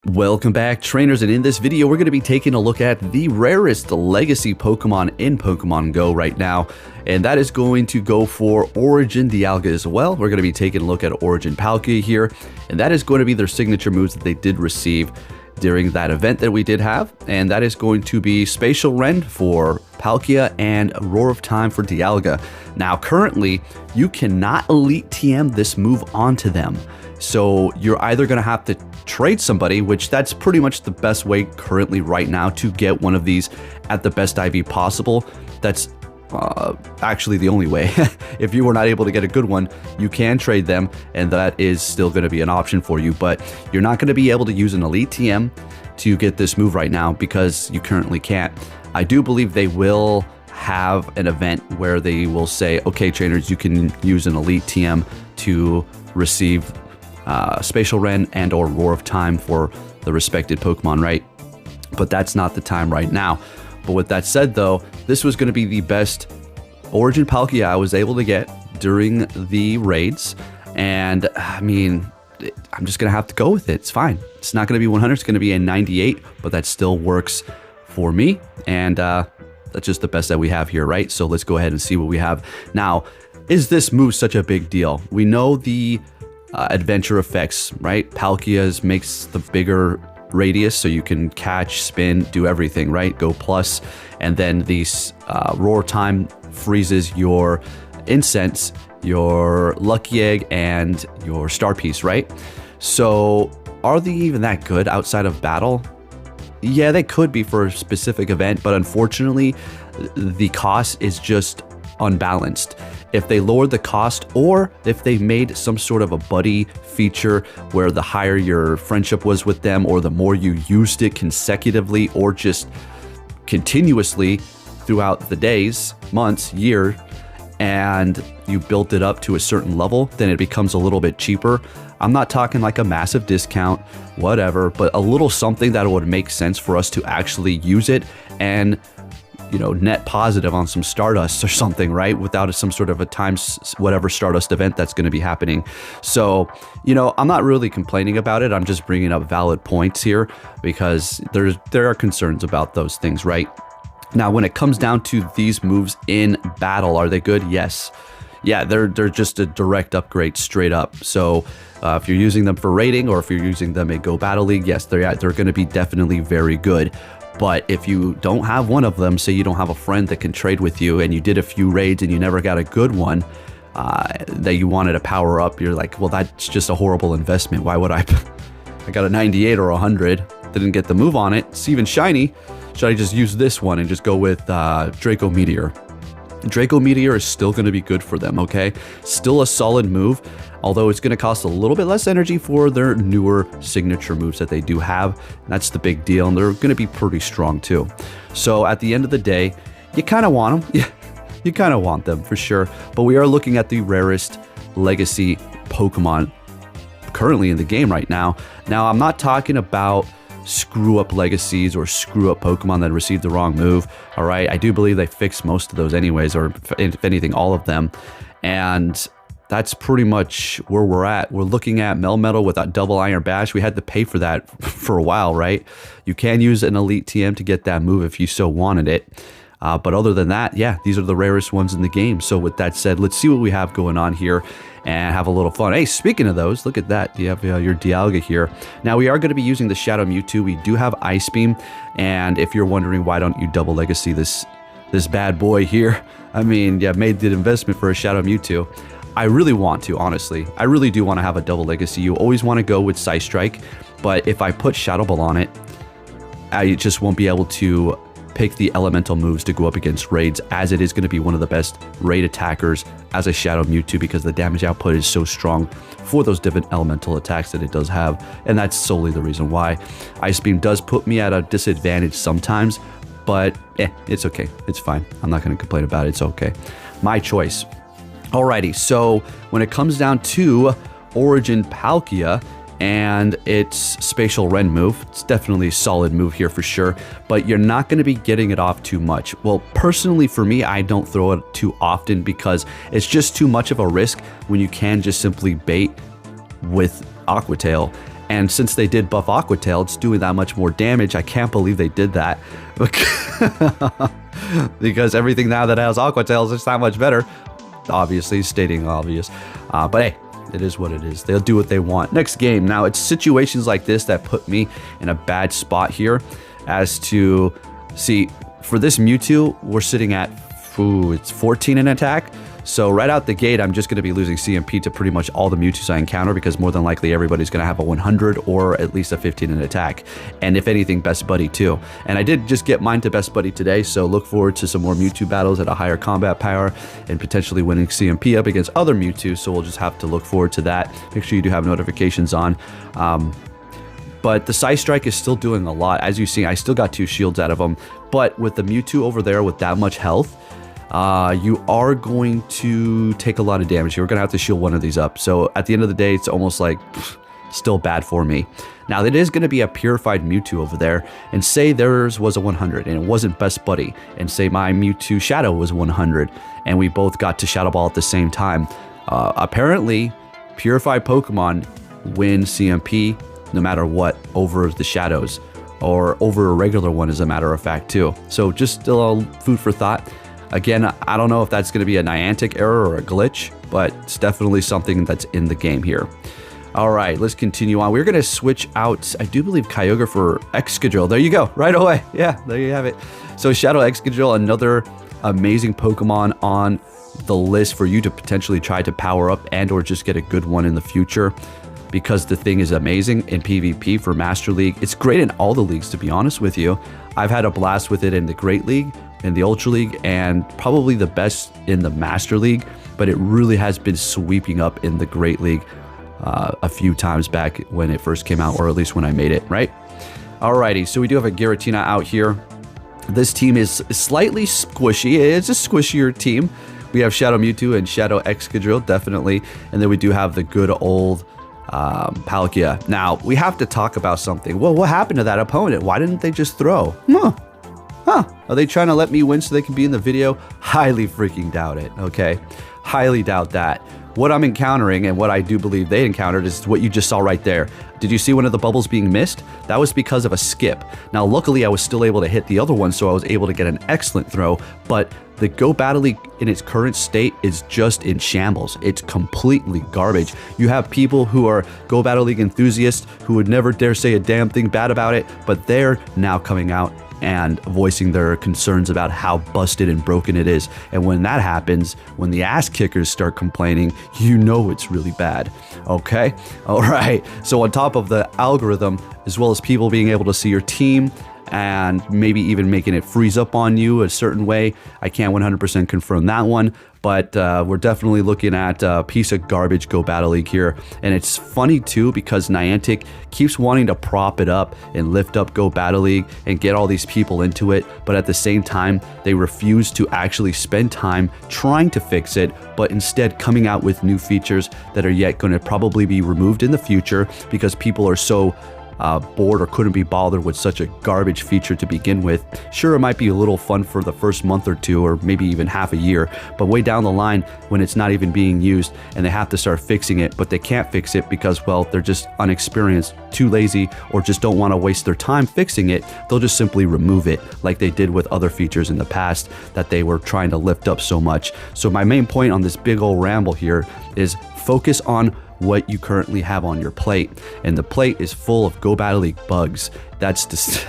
Welcome back, trainers, and in this video we're going to be taking a look at the rarest legacy Pokemon in Pokemon Go right now, and that is going to go for Origin Dialga as well. We're going to be taking a look at Origin Palkia here, and that is going to be their signature moves that they did receive during that event that we did have, and that is going to be Spatial Rend for Palkia and Roar of Time for Dialga. Now currently, you cannot Elite TM this move onto them. So you're either going to have to trade somebody, which that's pretty much the best way currently right now to get one of these at the best IV possible. That's actually the only way. If you were not able to get a good one, you can trade them, and that is still going to be an option for you. But you're not going to be able to use an Elite TM to get this move right now because you currently can't. I do believe they will have an event where they will say, okay, trainers, you can use an Elite TM to receive Spatial Rend and or Roar of Time for the respected Pokemon, right? But that's not the time right now. But with that said though, this was going to be the best Origin Palkia I was able to get during the raids, and I mean, I'm just gonna have to go with it. It's fine. It's not gonna be 100, it's gonna be a 98, but that still works for me, and that's just the best that we have here, right? So let's go ahead and see what we have. Now, is this move such a big deal? We know the adventure effects, right? Palkia's makes the bigger radius so you can catch, spin, do everything, right? Go plus, and then these Roar Time freezes your Incense, your Lucky Egg, and your Star Piece, right? So are they even that good outside of battle? Yeah, they could be for a specific event, but unfortunately the cost is just unbalanced. If they lowered the cost, or if they made some sort of a buddy feature where the higher your friendship was with them, or the more you used it consecutively or just continuously throughout the days, months, year, and you built it up to a certain level, then it becomes a little bit cheaper. I'm not talking like a massive discount, whatever, but a little something that would make sense for us to actually use it and, you know, net positive on some Stardust or something, right? Without some sort of a times whatever Stardust event that's going to be happening. So, you know, I'm not really complaining about it. I'm just bringing up valid points here because there are concerns about those things, right? Now, when it comes down to these moves in battle, are they good? Yes. Yeah, they're just a direct upgrade straight up. So if you're using them for raiding, or if you're using them in Go Battle League, yes, they're going to be definitely very good. But if you don't have one of them, say you don't have a friend that can trade with you and you did a few raids and you never got a good one that you wanted to power up, you're like, well, that's just a horrible investment. Why would I got a 98 or 100, didn't get the move on it. It's even shiny. Should I just use this one and just go with Draco Meteor? Draco Meteor is still going to be good for them, okay? Still a solid move, although it's going to cost a little bit less energy for their newer signature moves that they do have. That's the big deal, and they're going to be pretty strong too. So at the end of the day, you kind of want them. Yeah, you kind of want them for sure. But we are looking at the rarest legacy Pokemon currently in the game right now. Now, I'm not talking about screw up legacies or screw up Pokemon that received the wrong move. All right, I do believe they fixed most of those anyways, or if anything, all of them. And that's pretty much where we're at. We're looking at Melmetal with that double Iron Bash. We had to pay for that for a while, right? You can use an Elite TM to get that move if you so wanted it. But other than that, yeah, these are the rarest ones in the game. So with that said, let's see what we have going on here and have a little fun. Hey, speaking of those, look at that. You have your Dialga here. Now, we are going to be using the Shadow Mewtwo. We do have Ice Beam. And if you're wondering, why don't you double legacy this bad boy here? I mean, yeah, made the investment for a Shadow Mewtwo. I really want to, honestly. I really do want to have a double legacy. You always want to go with Psy Strike. But if I put Shadow Ball on it, I just won't be able to pick the elemental moves to go up against raids, as it is going to be one of the best raid attackers as a Shadow Mewtwo because the damage output is so strong for those different elemental attacks that it does have, and that's solely the reason why. Ice Beam does put me at a disadvantage sometimes, but it's okay. It's fine. I'm not going to complain about it. It's okay. My choice. Alrighty, so when it comes down to Origin Palkia and its Spatial Rend move, it's definitely a solid move here for sure, but you're not going to be getting it off too much. Well, personally for me, I don't throw it too often because it's just too much of a risk when you can just simply bait with Aqua Tail. And since they did buff Aqua Tail, it's doing that much more damage. I can't believe they did that. Because everything now that has Aqua Tail is just that much better. Obviously, stating obvious. But hey, it is what it is. They'll do what they want. Next game. Now, it's situations like this that put me in a bad spot here as to, see, for this Mewtwo, we're sitting at, it's 14 in attack. So right out the gate, I'm just going to be losing CMP to pretty much all the Mewtwo's I encounter, because more than likely everybody's going to have a 100 or at least a 15 in attack. And if anything, Best Buddy too. And I did just get mine to Best Buddy today, so look forward to some more Mewtwo battles at a higher combat power and potentially winning CMP up against other Mewtwo, so we'll just have to look forward to that. Make sure you do have notifications on. But the Psy Strike is still doing a lot. As you see, I still got 2 shields out of them. But with the Mewtwo over there with that much health, you are going to take a lot of damage. You're going to have to shield one of these up. So at the end of the day, it's almost like still bad for me. Now, it is going to be a purified Mewtwo over there. And say theirs was a 100 and it wasn't Best Buddy. And say my Mewtwo Shadow was 100 and we both got to Shadow Ball at the same time. Apparently, purified Pokemon win CMP no matter what over the Shadows, or over a regular one as a matter of fact too. So just a little food for thought. Again, I don't know if that's going to be a Niantic error or a glitch, but it's definitely something that's in the game here. All right, let's continue on. We're going to switch out, I do believe, Kyogre for Excadrill. There you go, right away. Yeah, there you have it. So Shadow Excadrill, another amazing Pokemon on the list for you to potentially try to power up and or just get a good one in the future, because the thing is amazing in PvP for Master League. It's great in all the leagues, to be honest with you. I've had a blast with it in the Great League, in the Ultra League, and probably the best in the Master League, but it really has been sweeping up in the Great League a few times back when it first came out, or at least when I made it, right? Alrighty, so we do have a Giratina out here. This team is slightly squishy. It's a squishier team. We have Shadow Mewtwo and Shadow Excadrill, definitely, and then we do have the good old Palkia. Now, we have to talk about something. Well, what happened to that opponent? Why didn't they just throw? Are they trying to let me win so they can be in the video? Highly freaking doubt it, okay? Highly doubt that. What I'm encountering, and what I do believe they encountered, is what you just saw right there. Did you see one of the bubbles being missed? That was because of a skip. Now, luckily, I was still able to hit the other one, so I was able to get an excellent throw, but the Go Battle League in its current state is just in shambles. It's completely garbage. You have people who are Go Battle League enthusiasts who would never dare say a damn thing bad about it, but they're now coming out and voicing their concerns about how busted and broken it is. And when that happens, when the ass kickers start complaining, you know it's really bad. Okay? All right. So on top of the algorithm, as well as people being able to see your team and maybe even making it freeze up on you a certain way, I can't 100% confirm that one, but we're definitely looking at a piece of garbage Go Battle League here. And it's funny too, because Niantic keeps wanting to prop it up and lift up Go Battle League and get all these people into it, but at the same time, they refuse to actually spend time trying to fix it, but instead coming out with new features that are yet going to probably be removed in the future because people are so bored or couldn't be bothered with such a garbage feature to begin with. Sure, it might be a little fun for the first month or two, or maybe even half a year, but way down the line when it's not even being used and they have to start fixing it, but they can't fix it because, well, they're just unexperienced, too lazy, or just don't want to waste their time fixing it, they'll just simply remove it like they did with other features in the past that they were trying to lift up so much. So my main point on this big old ramble here is focus on what you currently have on your plate, and the plate is full of Go Battle League bugs. That's just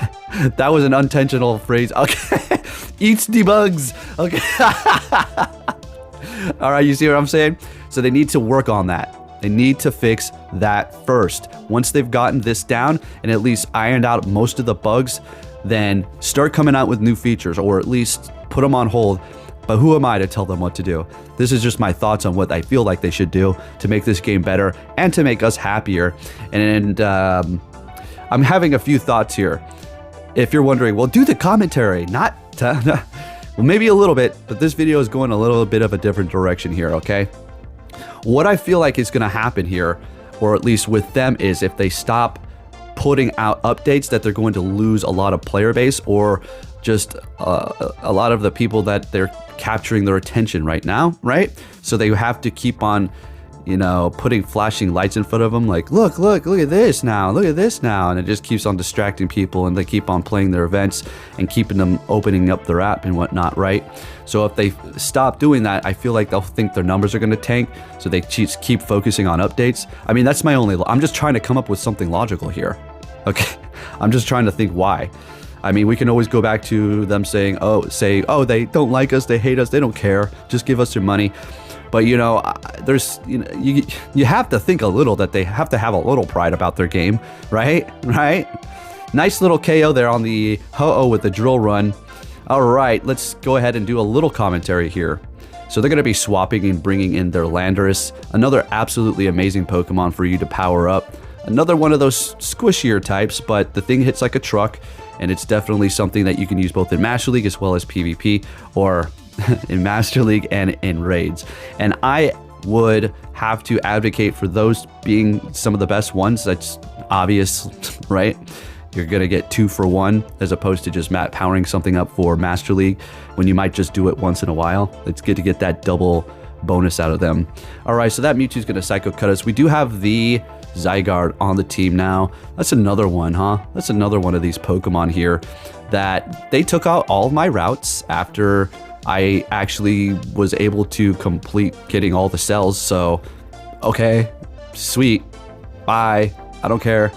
that was an unintentional phrase. Okay, eats the bugs. Okay. All right, you see what I'm saying? So they need to work on that. They need to fix that first. Once they've gotten this down and at least ironed out most of the bugs, then start coming out with new features, or at least put them on hold. But who am I to tell them what to do? This is just my thoughts on what I feel like they should do to make this game better and to make us happier. And I'm having a few thoughts here. If you're wondering, well, do the commentary, not well, maybe a little bit, but this video is going a little bit of a different direction here, okay? What I feel like is going to happen here, or at least with them, is if they stop putting out updates, that they're going to lose a lot of player base, or just a lot of the people that they're capturing their attention right now, right? So they have to keep on you know, putting flashing lights in front of them, like, look at this now, look at this now, and it just keeps on distracting people, and they keep on playing their events and keeping them opening up their app and whatnot, right? So if they stop doing that, I feel like they'll think their numbers are going to tank, so they just keep focusing on updates. I mean, that's my only, I'm just trying to come up with something logical here, okay? I'm just trying to think why. I mean, we can always go back to them saying, oh, they don't like us, they hate us, they don't care, just give us your money. But, you know, there's, you know, you have to think a little that they have to have a little pride about their game, right? Right? Nice little KO there on the Ho-Oh with the drill run. All right, let's go ahead and do a little commentary here. So they're going to be swapping and bringing in their Landorus, another absolutely amazing Pokemon for you to power up. Another one of those squishier types, but the thing hits like a truck, and it's definitely something that you can use both in Master League as well as PvP, or in Master League and in raids. And I would have to advocate for those being some of the best ones. That's obvious, right? You're gonna get 2 for 1 as opposed to just powering something up for Master League when you might just do it once in a while. It's good to get that double bonus out of them. All right, so that Mewtwo's gonna Psycho Cut us. We do have the Zygarde on the team now. That's another one, huh? That's another one of these Pokemon here that they took out all of my routes after I actually was able to complete getting all the cells. So, okay, sweet, bye, I don't care,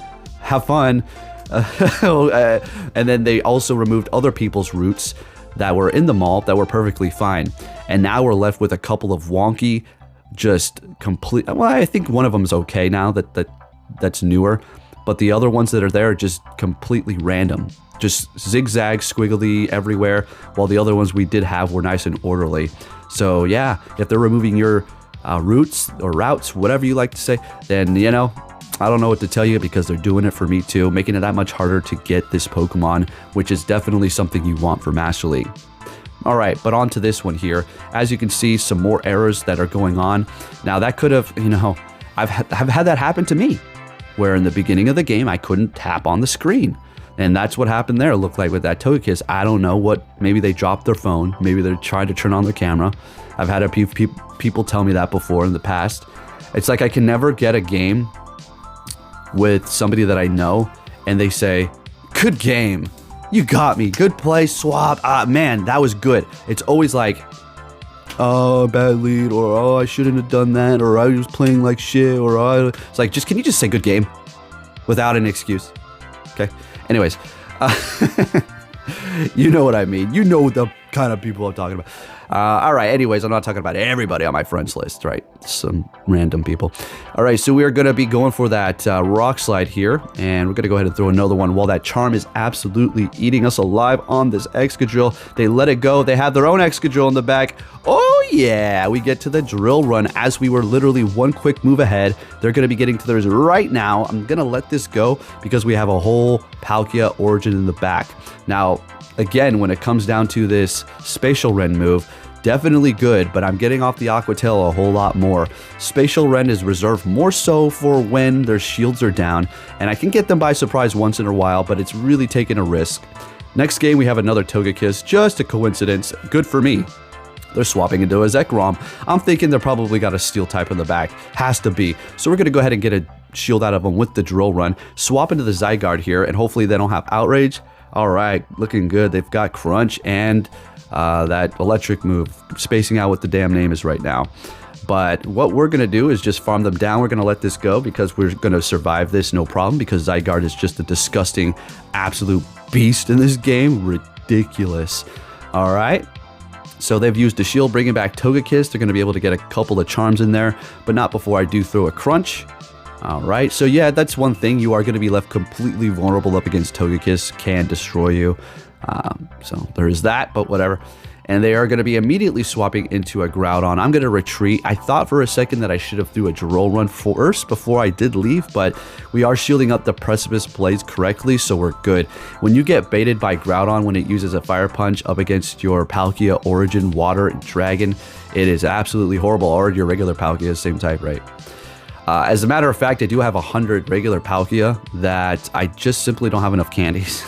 have fun. And then they also removed other people's routes that were in the mall that were perfectly fine. And now we're left with a couple of wonky, just complete, well, I think one of them is okay now that's newer, but the other ones that are there are just completely random. Just zigzag, squiggly everywhere, while the other ones we did have were nice and orderly. So yeah, if they're removing your routes, whatever you like to say, then, you know, I don't know what to tell you, because they're doing it for me too, making it that much harder to get this Pokemon, which is definitely something you want for Master League. All right, but on to this one here. As you can see, some more errors that are going on. Now that could have, you know, I've had that happen to me, where in the beginning of the game, I couldn't tap on the screen. And that's what happened there, it looked like, with that Togekiss. I don't know what, maybe they dropped their phone, maybe they're trying to turn on their camera. I've had a few people tell me that before in the past. It's like I can never get a game with somebody that I know and they say, good game, you got me, good play, swap, man, that was good. It's always like, oh, bad lead, or oh, I shouldn't have done that, or I was playing like shit, or it's like, can you just say good game without an excuse? Okay. Anyways, you know what I mean. You know the kind of people I'm talking about. All right. Anyways, I'm not talking about everybody on my friends list, right? Some random people. All right. So we are going to be going for that rock slide here, and we're going to go ahead and throw another one while that charm is absolutely eating us alive on this Excadrill. They let it go. They have their own Excadrill in the back. Oh yeah, we get to the drill run as we were literally one quick move ahead. They're going to be getting to theirs right now. I'm going to let this go because we have a whole Palkia Origin in the back. Now, again, when it comes down to this Spatial Rend move, definitely good, but I'm getting off the Aqua Tail a whole lot more. Spatial Rend is reserved more so for when their shields are down, and I can get them by surprise once in a while, but it's really taking a risk. Next game, we have another Togekiss, just a coincidence, good for me. They're swapping into a Zekrom. I'm thinking they're probably got a Steel type in the back. Has to be. So we're going to go ahead and get a shield out of them with the Drill Run. Swap into the Zygarde here, and hopefully they don't have Outrage. All right, looking good. They've got Crunch and that electric move. Spacing out what the damn name is right now. But what we're going to do is just farm them down. We're going to let this go because we're going to survive this no problem, because Zygarde is just a disgusting, absolute beast in this game. Ridiculous. All right. So they've used a shield, bringing back Togekiss. They're going to be able to get a couple of charms in there, but not before I do throw a Crunch. All right, so yeah, that's one thing. You are going to be left completely vulnerable up against Togekiss. Can destroy you. So there is that, but whatever. And they are going to be immediately swapping into a Groudon. I'm going to retreat. I thought for a second that I should have threw a Drill Run first before I did leave, but we are shielding up the Precipice Blades correctly, so we're good. When you get baited by Groudon when it uses a Fire Punch up against your Palkia Origin, Water, and Dragon, it is absolutely horrible. Or your regular Palkia, same type, right? As a matter of fact, I do have 100 regular Palkia that I just simply don't have enough candies.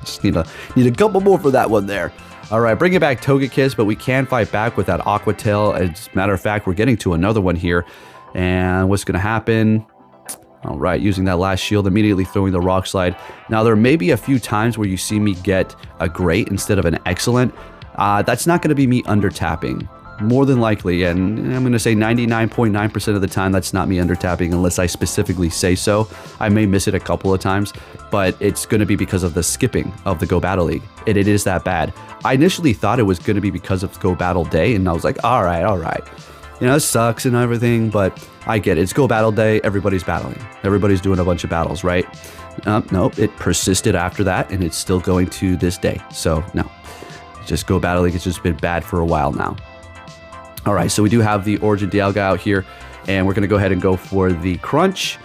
Just need a couple more for that one there. All right, bring it back Togekiss, but we can fight back with that Aqua Tail. As a matter of fact, we're getting to another one here. And what's going to happen? All right, using that last shield, immediately throwing the rock slide. Now, there may be a few times where you see me get a great instead of an excellent. That's not going to be me under tapping. More than likely, and I'm going to say 99.9% of the time, that's not me under tapping unless I specifically say so. I may miss it a couple of times, but it's going to be because of the skipping of the Go Battle League. It is that bad. I initially thought it was going to be because of Go Battle Day, and I was like, all right. You know, it sucks and everything, but I get it. It's Go Battle Day. Everybody's battling. Everybody's doing a bunch of battles, right? Nope, it persisted after that, and it's still going to this day. So, no. Just Go Battle League. It's just been bad for a while now. All right, so we do have the Origin Dialga out here, and we're going to go ahead and go for the Crunch.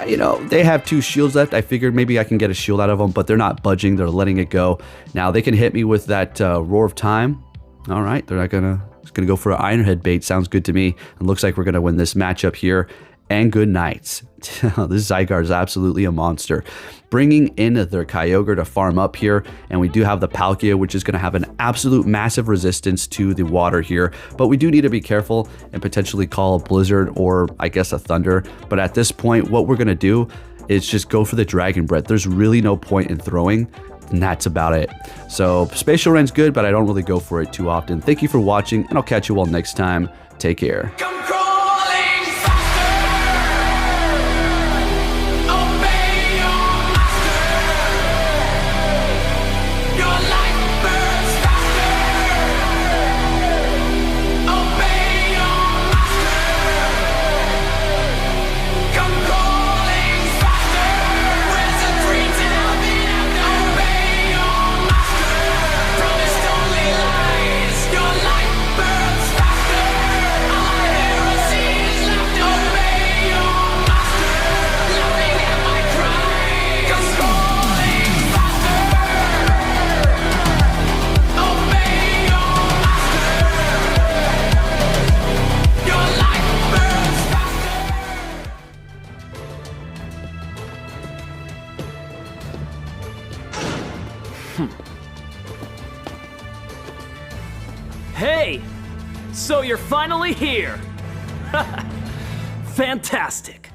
You know, they have 2 shields left. I figured maybe I can get a shield out of them, but they're not budging. They're letting it go. Now, they can hit me with that Roar of Time. All right, they're not going to... It's going to go for an Iron Head bait. Sounds good to me. It looks like we're going to win this matchup here. And good nights. This Zygarde is absolutely a monster. Bringing in their Kyogre to farm up here. And we do have the Palkia, which is going to have an absolute massive resistance to the water here. But we do need to be careful and potentially call a Blizzard or, I guess, a Thunder. But at this point, what we're going to do is just go for the Dragon Breath. There's really no point in throwing. And that's about it. So Spatial Rent's good, but I don't really go for it too often. Thank you for watching, and I'll catch you all next time. Take care. Hey! So you're finally here! Fantastic!